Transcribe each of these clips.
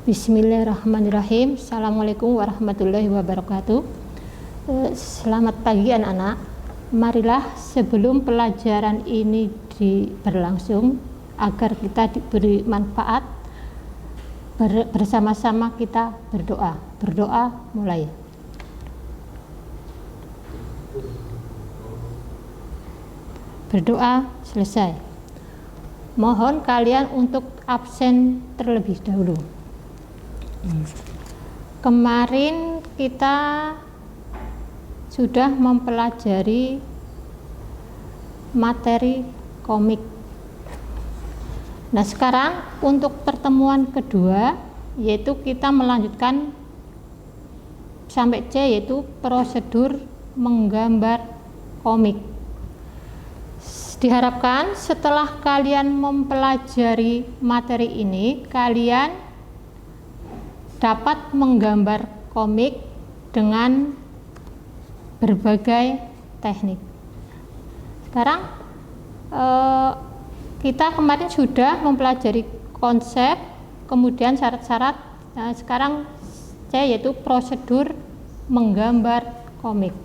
Bismillahirrahmanirrahim. Assalamualaikum warahmatullahi wabarakatuh. Selamat pagi anak-anak. Marilah sebelum pelajaran ini berlangsung, agar kita diberi manfaat, bersama-sama kita berdoa. Berdoa mulai. Berdoa selesai. Mohon kalian untuk absen terlebih dahulu. Kemarin kita sudah mempelajari materi komik. Nah, sekarang untuk pertemuan kedua, yaitu kita melanjutkan sampai C, yaitu prosedur menggambar komik. Diharapkan setelah kalian mempelajari materi ini, kalian dapat menggambar komik dengan berbagai teknik. Sekarang kita kemarin sudah mempelajari konsep, kemudian syarat-syarat. Nah, sekarang C, yaitu prosedur menggambar komik.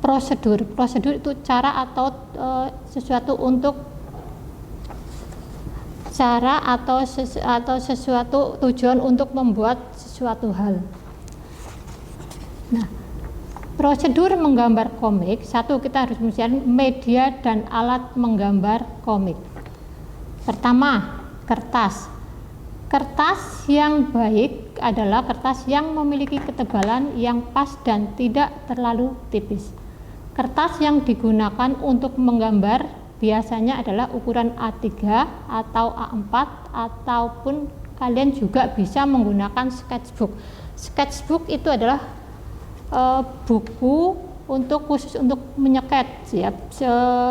Prosedur itu cara atau sesuatu untuk cara atau sesuatu tujuan untuk membuat sesuatu hal. Nah, prosedur menggambar komik, satu, kita harus mencari media dan alat menggambar komik. Pertama, kertas. Kertas yang baik adalah kertas yang memiliki ketebalan yang pas dan tidak terlalu tipis. Kertas yang digunakan untuk menggambar biasanya adalah ukuran A3 atau A4, ataupun kalian juga bisa menggunakan sketchbook. Sketchbook itu adalah buku khusus untuk menyeket, ya.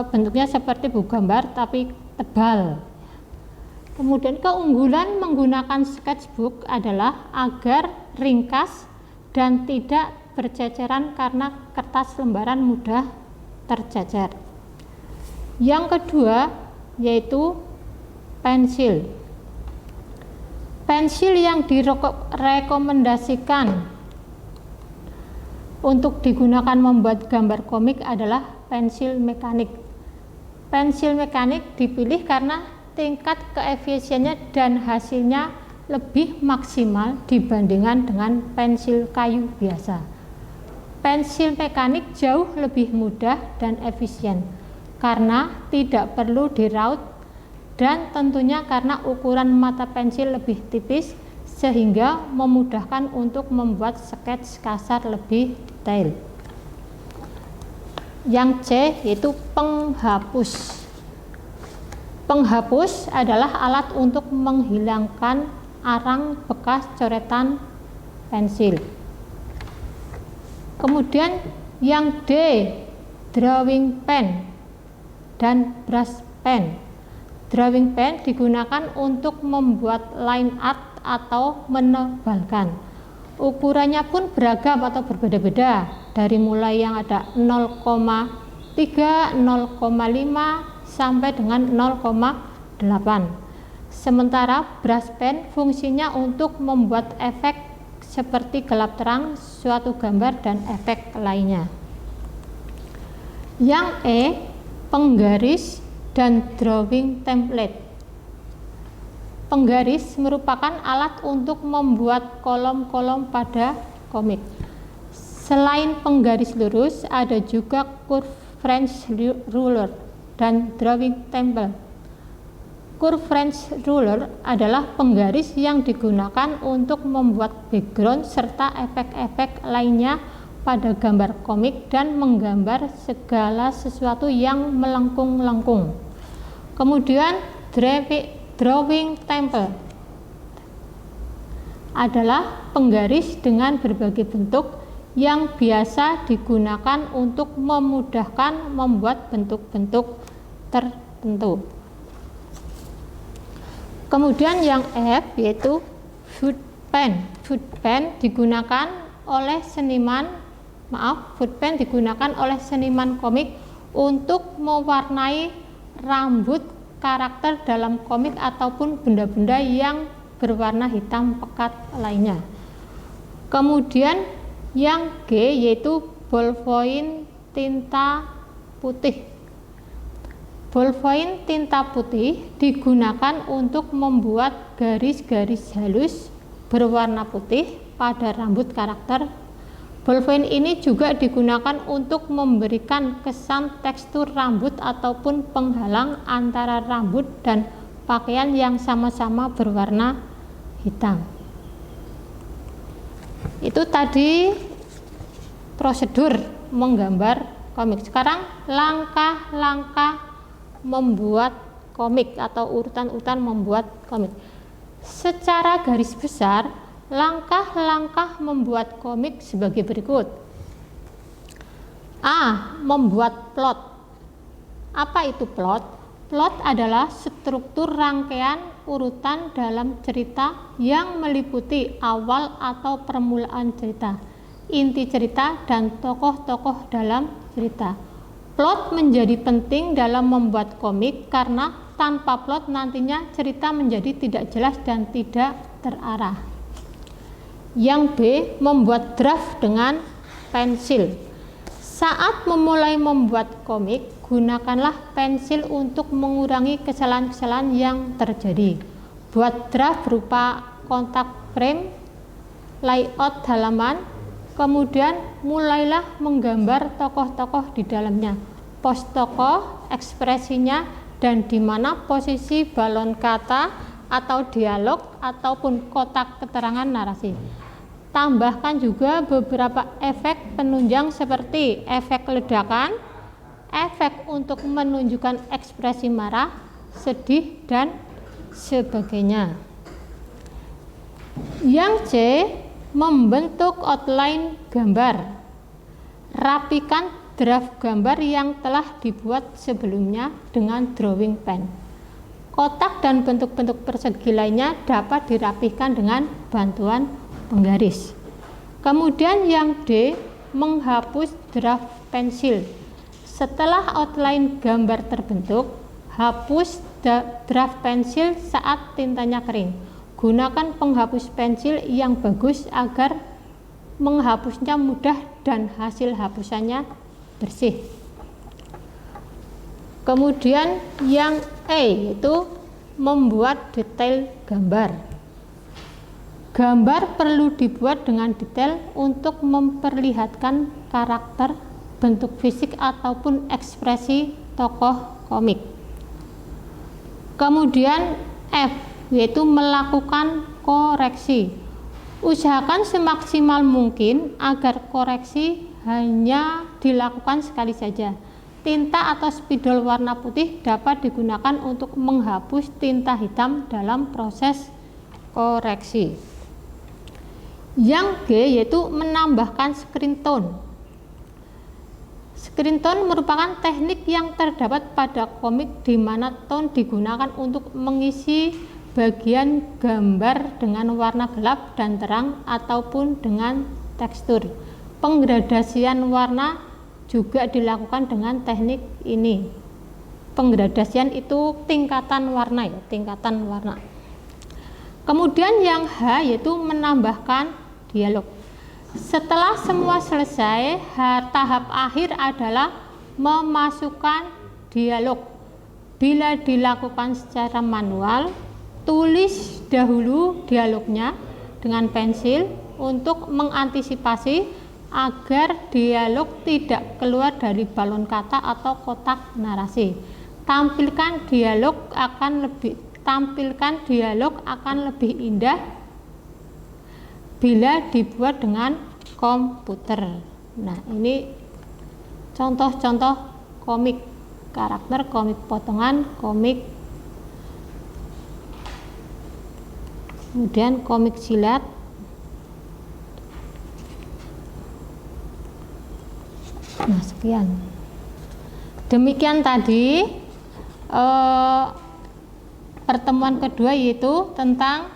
Bentuknya seperti buku gambar tapi tebal. Kemudian keunggulan menggunakan sketchbook adalah agar ringkas dan tidak berceceran karena kertas lembaran mudah tercecer. Yang kedua yaitu pensil. Pensil yang direkomendasikan untuk digunakan membuat gambar komik adalah pensil mekanik. Pensil mekanik dipilih karena tingkat keefisiennya dan hasilnya lebih maksimal dibandingkan dengan pensil kayu biasa. Pensil mekanik jauh lebih mudah dan efisien karena tidak perlu diraut, dan tentunya karena ukuran mata pensil lebih tipis sehingga memudahkan untuk membuat skets kasar lebih detail. Yang C yaitu penghapus. Penghapus adalah alat untuk menghilangkan arang bekas coretan pensil. Kemudian yang D, drawing pen dan brush pen. Drawing pen digunakan untuk membuat line art atau menebalkan. Ukurannya pun beragam atau berbeda-beda, dari mulai yang ada 0,3, 0,5 sampai dengan 0,8. Sementara brush pen fungsinya untuk membuat efek seperti gelap terang suatu gambar dan efek lainnya. Yang E, penggaris dan drawing template. Penggaris merupakan alat untuk membuat kolom-kolom pada komik. Selain penggaris lurus, ada juga curve French ruler dan drawing template. Curve French ruler adalah penggaris yang digunakan untuk membuat background serta efek-efek lainnya pada gambar komik dan menggambar segala sesuatu yang melengkung-lengkung. Kemudian drawing template adalah penggaris dengan berbagai bentuk yang biasa digunakan untuk memudahkan membuat bentuk-bentuk tertentu. Kemudian yang F yaitu foot pen. Foot pen digunakan oleh seniman komik untuk mewarnai rambut karakter dalam komik ataupun benda-benda yang berwarna hitam pekat lainnya. Kemudian yang G yaitu ballpoint tinta putih. Ballpoint tinta putih digunakan untuk membuat garis-garis halus berwarna putih pada rambut karakter. Ballpoint ini juga digunakan untuk memberikan kesan tekstur rambut ataupun penghalang antara rambut dan pakaian yang sama-sama berwarna hitam. Itu tadi prosedur menggambar komik. Sekarang langkah-langkah membuat komik atau urutan-urutan membuat komik. Secara garis besar, langkah-langkah membuat komik sebagai berikut. A. Membuat plot. Apa itu plot? Plot adalah struktur rangkaian urutan dalam cerita yang meliputi awal atau permulaan cerita, inti cerita, dan tokoh-tokoh dalam cerita. Plot menjadi penting dalam membuat komik karena tanpa plot nantinya cerita menjadi tidak jelas dan tidak terarah. Yang B. Membuat draft dengan pensil. Saat memulai membuat komik, gunakanlah pensil untuk mengurangi kesalahan-kesalahan yang terjadi. Buat draft berupa kontak frame, layout halaman, kemudian mulailah menggambar tokoh-tokoh di dalamnya, pos tokoh, ekspresinya, dan di mana posisi balon kata atau dialog ataupun kotak keterangan narasi. Tambahkan juga beberapa efek penunjang seperti efek ledakan, efek untuk menunjukkan ekspresi marah, sedih, dan sebagainya. Yang C. Membentuk outline gambar. Rapikan draft gambar yang telah dibuat sebelumnya dengan drawing pen. Kotak dan bentuk-bentuk persegi lainnya dapat dirapihkan dengan bantuan penggaris. Kemudian yang D. Menghapus draft pensil. Setelah outline gambar terbentuk, hapus draft pensil saat tintanya kering. Gunakan penghapus pensil yang bagus agar menghapusnya mudah dan hasil hapusannya bersih. Kemudian yang E yaitu membuat detail gambar. Gambar perlu dibuat dengan detail untuk memperlihatkan karakter, bentuk fisik ataupun ekspresi tokoh komik. Kemudian F yaitu melakukan koreksi. Usahakan semaksimal mungkin agar koreksi hanya dilakukan sekali saja. Tinta atau spidol warna putih dapat digunakan untuk menghapus tinta hitam dalam proses koreksi. Yang G yaitu menambahkan screen tone. Screen tone merupakan teknik yang terdapat pada komik di mana tone digunakan untuk mengisi bagian gambar dengan warna gelap dan terang ataupun dengan tekstur. Penggradasian warna juga dilakukan dengan teknik ini. Penggradasian itu tingkatan warna ya, tingkatan warna. Kemudian yang H yaitu menambahkan dialog. Setelah semua selesai, tahap akhir adalah memasukkan dialog. Bila dilakukan secara manual, tulis dahulu dialognya dengan pensil untuk mengantisipasi agar dialog tidak keluar dari balon kata atau kotak narasi. Tampilkan dialog akan lebih indah bila dibuat dengan komputer. Nah, ini contoh-contoh komik karakter, komik potongan, komik kemudian komik silat. Nah, sekian. Demikian tadi pertemuan kedua yaitu tentang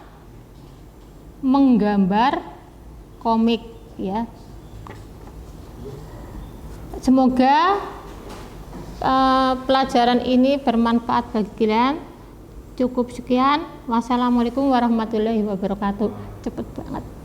menggambar komik ya. Semoga pelajaran ini bermanfaat bagi kalian. Cukup sekian. Wassalamualaikum warahmatullahi wabarakatuh. Cepet banget.